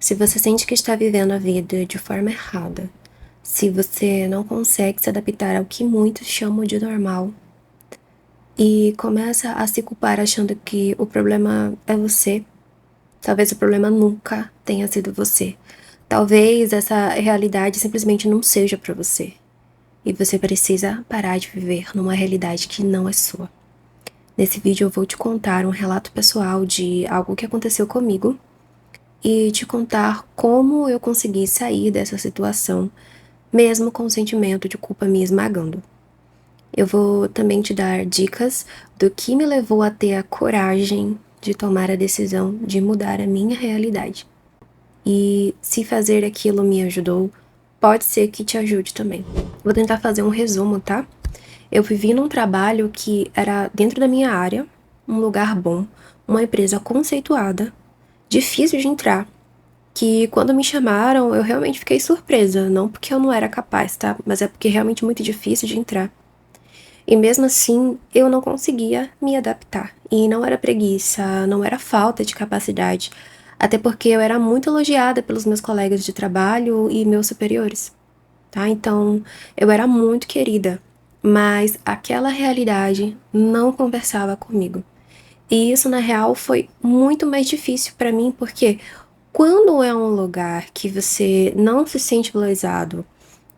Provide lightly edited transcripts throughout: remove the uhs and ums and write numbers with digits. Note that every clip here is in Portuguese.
Se você sente que está vivendo a vida de forma errada, se você não consegue se adaptar ao que muitos chamam de normal e começa a se culpar achando que o problema é você, talvez o problema nunca tenha sido você. Talvez essa realidade simplesmente não seja para você. E você precisa parar de viver numa realidade que não é sua. Nesse vídeo eu vou te contar um relato pessoal de algo que aconteceu comigo e te contar como eu consegui sair dessa situação, mesmo com o sentimento de culpa me esmagando. Eu vou também te dar dicas do que me levou a ter a coragem de tomar a decisão de mudar a minha realidade. E se fazer aquilo me ajudou, pode ser que te ajude também. Vou tentar fazer um resumo, tá? Eu vivi num trabalho que era dentro da minha área, um lugar bom, uma empresa conceituada, difícil de entrar, que quando me chamaram eu realmente fiquei surpresa, não porque eu não era capaz, tá? Mas é porque é realmente muito difícil de entrar. E mesmo assim, eu não conseguia me adaptar. E não era preguiça, não era falta de capacidade, até porque eu era muito elogiada pelos meus colegas de trabalho e meus superiores, tá? Então, eu era muito querida, mas aquela realidade não conversava comigo. E isso, na real, foi muito mais difícil para mim, porque quando é um lugar que você não se sente valorizado,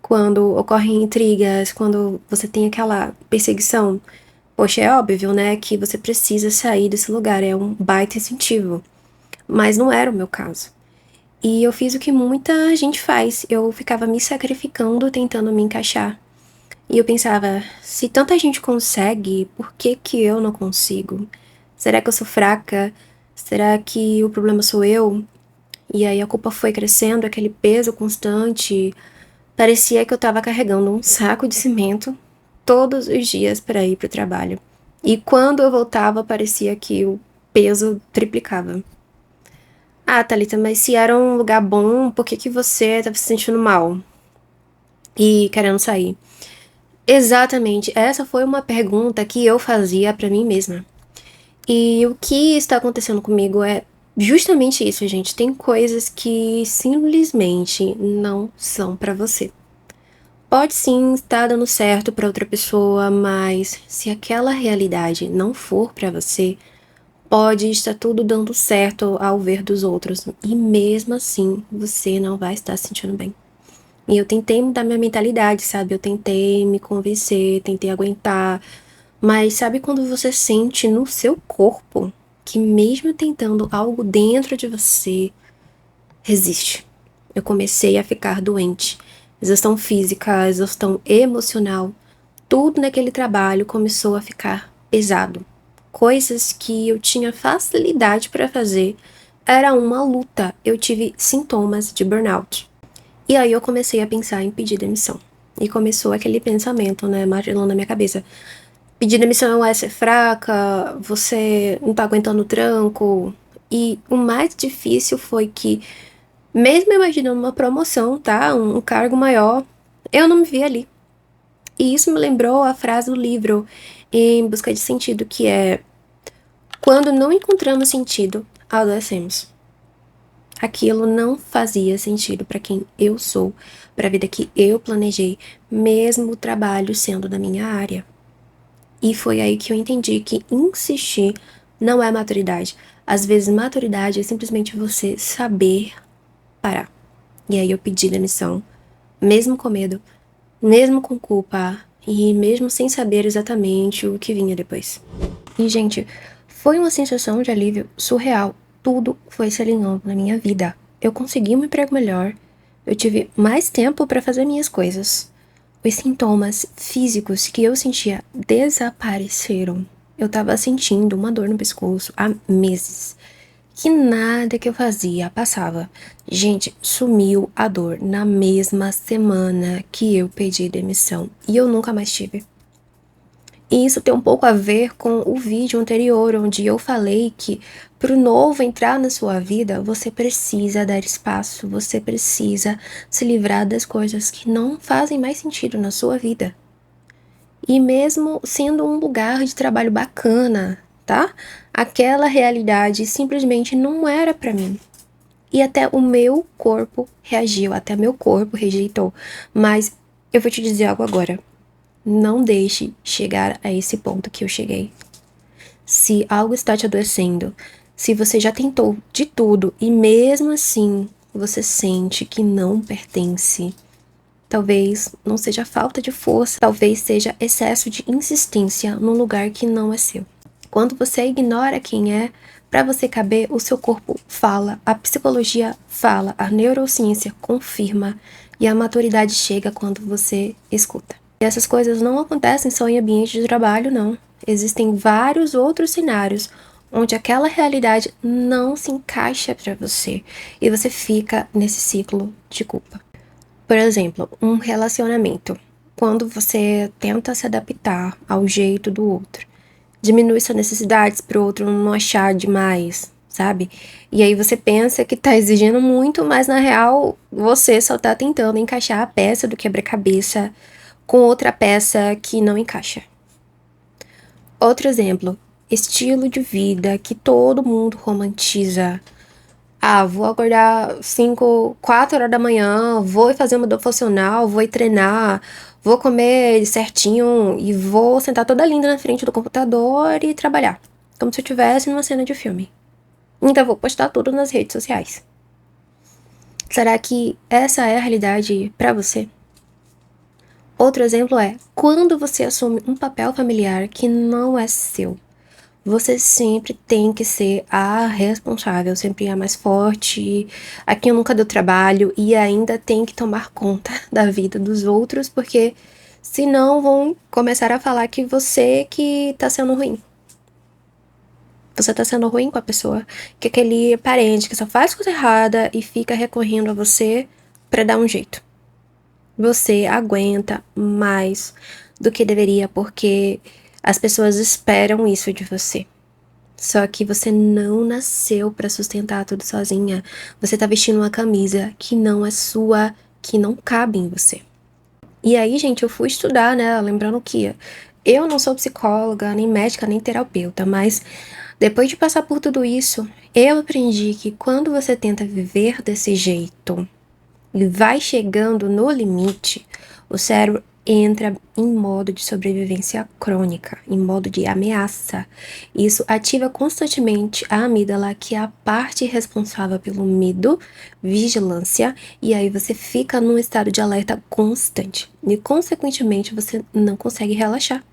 quando ocorrem intrigas, quando você tem aquela perseguição, poxa, é óbvio, né, que você precisa sair desse lugar, é um baita incentivo. Mas não era o meu caso. E eu fiz o que muita gente faz, eu ficava me sacrificando tentando me encaixar. E eu pensava, se tanta gente consegue, por que que eu não consigo? Será que eu sou fraca? Será que o problema sou eu? E aí a culpa foi crescendo, aquele peso constante. Parecia que eu estava carregando um saco de cimento todos os dias para ir para o trabalho. E quando eu voltava, parecia que o peso triplicava. Ah, Thalita, mas se era um lugar bom, por que que você estava se sentindo mal e querendo sair? Exatamente, essa foi uma pergunta que eu fazia para mim mesma. E o que está acontecendo comigo é justamente isso, gente. Tem coisas que simplesmente não são para você. Pode sim estar dando certo para outra pessoa, mas se aquela realidade não for para você, pode estar tudo dando certo ao ver dos outros e mesmo assim você não vai estar se sentindo bem. E eu tentei mudar minha mentalidade, sabe? Eu tentei me convencer, tentei aguentar, mas sabe quando você sente no seu corpo que mesmo tentando algo dentro de você, resiste? Eu comecei a ficar doente. Exaustão física, exaustão emocional, tudo naquele trabalho começou a ficar pesado. Coisas que eu tinha facilidade para fazer era uma luta. Eu tive sintomas de burnout. E aí eu comecei a pensar em pedir demissão. E começou aquele pensamento, né, martelando na minha cabeça. Pedir demissão é ser fraca, você não tá aguentando o tranco. E o mais difícil foi que, mesmo imaginando uma promoção, tá, um cargo maior, eu não me via ali. E isso me lembrou a frase do livro Em Busca de Sentido, que é: quando não encontramos sentido, adoecemos. Aquilo não fazia sentido para quem eu sou, para a vida que eu planejei, mesmo o trabalho sendo da minha área. E foi aí que eu entendi que insistir não é maturidade. Às vezes, maturidade é simplesmente você saber parar. E aí eu pedi demissão, mesmo com medo, mesmo com culpa e mesmo sem saber exatamente o que vinha depois. E, gente, foi uma sensação de alívio surreal. Tudo foi se alinhando na minha vida. Eu consegui um emprego melhor, eu tive mais tempo para fazer minhas coisas. Os sintomas físicos que eu sentia desapareceram. Eu tava sentindo uma dor no pescoço há meses. Que nada que eu fazia passava. Gente, sumiu a dor na mesma semana que eu pedi demissão. E eu nunca mais tive. E isso tem um pouco a ver com o vídeo anterior, onde eu falei que para o novo entrar na sua vida, você precisa dar espaço, você precisa se livrar das coisas que não fazem mais sentido na sua vida. E mesmo sendo um lugar de trabalho bacana, tá? Aquela realidade simplesmente não era para mim. E até o meu corpo reagiu, até meu corpo rejeitou. Mas eu vou te dizer algo agora. Não deixe chegar a esse ponto que eu cheguei. Se algo está te adoecendo, se você já tentou de tudo e mesmo assim você sente que não pertence, talvez não seja falta de força, talvez seja excesso de insistência num lugar que não é seu. Quando você ignora quem é, para você caber, o seu corpo fala, a psicologia fala, a neurociência confirma e a maturidade chega quando você escuta. E essas coisas não acontecem só em ambiente de trabalho, não. Existem vários outros cenários onde aquela realidade não se encaixa para você e você fica nesse ciclo de culpa. Por exemplo, um relacionamento. Quando você tenta se adaptar ao jeito do outro, diminui suas necessidades para o outro não achar demais, sabe? E aí você pensa que tá exigindo muito, mas na real você só tá tentando encaixar a peça do quebra-cabeça com outra peça que não encaixa. Outro exemplo, estilo de vida que todo mundo romantiza. Ah, vou acordar 4 horas da manhã, vou fazer uma devocional, vou ir treinar, vou comer certinho e vou sentar toda linda na frente do computador e trabalhar. Como se eu estivesse numa cena de filme. Então vou postar tudo nas redes sociais. Será que essa é a realidade pra você? Outro exemplo é quando você assume um papel familiar que não é seu. Você sempre tem que ser a responsável, sempre a mais forte, a quem nunca deu trabalho e ainda tem que tomar conta da vida dos outros, porque senão vão começar a falar que você que tá sendo ruim. Você tá sendo ruim com a pessoa, que aquele parente que só faz coisa errada e fica recorrendo a você pra dar um jeito. Você aguenta mais do que deveria, porque as pessoas esperam isso de você. Só que você não nasceu pra sustentar tudo sozinha. Você tá vestindo uma camisa que não é sua, que não cabe em você. E aí, gente, eu fui estudar, né? Lembrando que eu não sou psicóloga, nem médica, nem terapeuta, mas depois de passar por tudo isso, eu aprendi que quando você tenta viver desse jeito e vai chegando no limite, o cérebro entra em modo de sobrevivência crônica, em modo de ameaça. Isso ativa constantemente a amígdala, que é a parte responsável pelo medo, vigilância, e aí você fica num estado de alerta constante e, consequentemente, você não consegue relaxar.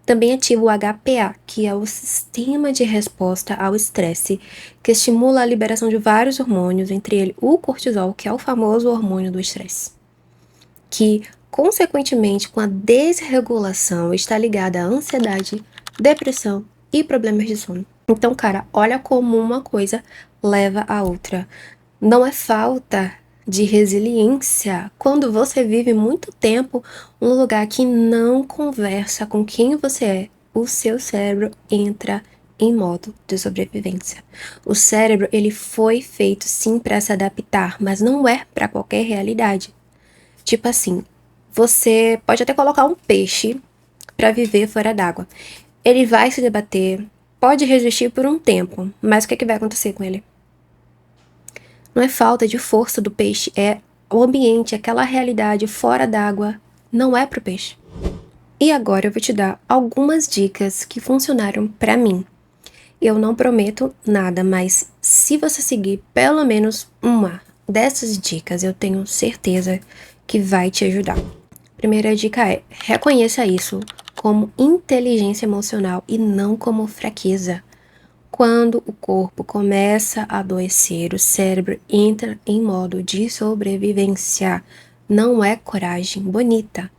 Também ativa o HPA, que é o sistema de resposta ao estresse, que estimula a liberação de vários hormônios, entre eles o cortisol, que é o famoso hormônio do estresse, que, consequentemente, com a desregulação, está ligada à ansiedade, depressão e problemas de sono. Então, cara, olha como uma coisa leva a outra. Não é falta de resiliência quando você vive muito tempo num lugar que não conversa com quem você é. O seu cérebro entra em modo de sobrevivência. O cérebro, ele foi feito sim para se adaptar, mas não é para qualquer realidade. Tipo assim, você pode até colocar um peixe para viver fora d'água. Ele vai se debater, pode resistir por um tempo, mas o que vai acontecer com ele? Não é falta de força do peixe, é o ambiente, aquela realidade fora d'água, não é pro peixe. E agora eu vou te dar algumas dicas que funcionaram pra mim. Eu não prometo nada, mas se você seguir pelo menos uma dessas dicas, eu tenho certeza que vai te ajudar. Primeira dica é: reconheça isso como inteligência emocional e não como fraqueza. Quando o corpo começa a adoecer, o cérebro entra em modo de sobrevivência. Não é coragem bonita.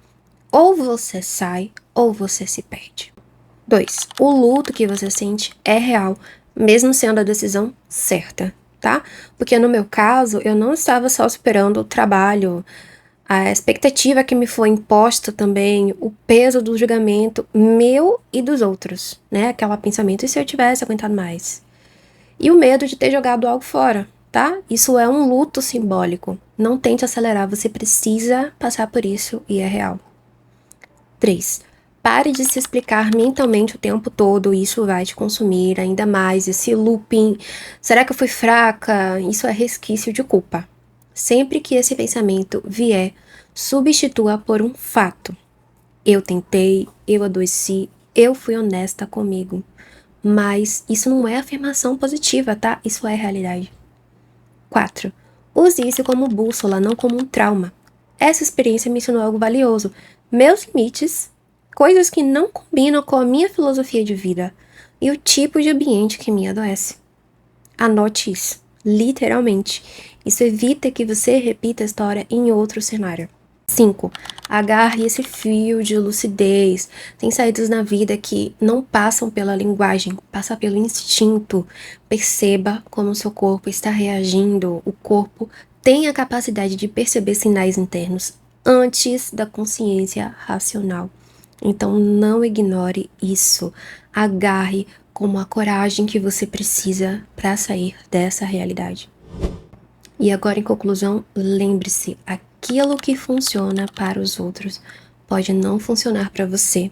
Ou você sai, ou você se perde. 2. O luto que você sente é real, mesmo sendo a decisão certa, tá? Porque no meu caso, eu não estava só superando o trabalho, a expectativa que me foi imposta também, o peso do julgamento meu e dos outros, né? Aquele pensamento, e se eu tivesse aguentado mais? E o medo de ter jogado algo fora, tá? Isso é um luto simbólico. Não tente acelerar, você precisa passar por isso e é real. 3. Pare de se explicar mentalmente o tempo todo, isso vai te consumir ainda mais, esse looping. Será que eu fui fraca? Isso é resquício de culpa. Sempre que esse pensamento vier, substitua por um fato. Eu tentei, eu adoeci, eu fui honesta comigo. Mas isso não é afirmação positiva, tá? Isso é realidade. 4. Use isso como bússola, não como um trauma. Essa experiência me ensinou algo valioso. Meus limites, coisas que não combinam com a minha filosofia de vida e o tipo de ambiente que me adoece. Anote isso, literalmente. Isso evita que você repita a história em outro cenário. 5. Agarre esse fio de lucidez. Tem saídas na vida que não passam pela linguagem, passa pelo instinto. Perceba como seu corpo está reagindo. O corpo tem a capacidade de perceber sinais internos antes da consciência racional. Então não ignore isso. Agarre como a coragem que você precisa para sair dessa realidade. E agora, em conclusão, lembre-se, aquilo que funciona para os outros pode não funcionar para você.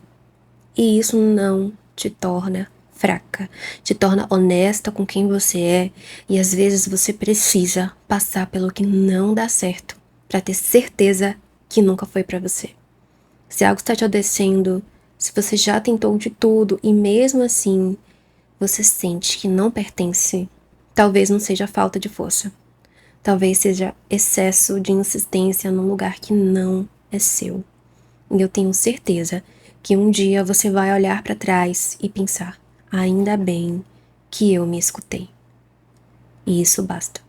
E isso não te torna fraca, te torna honesta com quem você é. E às vezes você precisa passar pelo que não dá certo para ter certeza que nunca foi para você. Se algo está te adoecendo, se você já tentou de tudo e mesmo assim você sente que não pertence, talvez não seja falta de força. Talvez seja excesso de insistência num lugar que não é seu. E eu tenho certeza que um dia você vai olhar para trás e pensar: ainda bem que eu me escutei. E isso basta.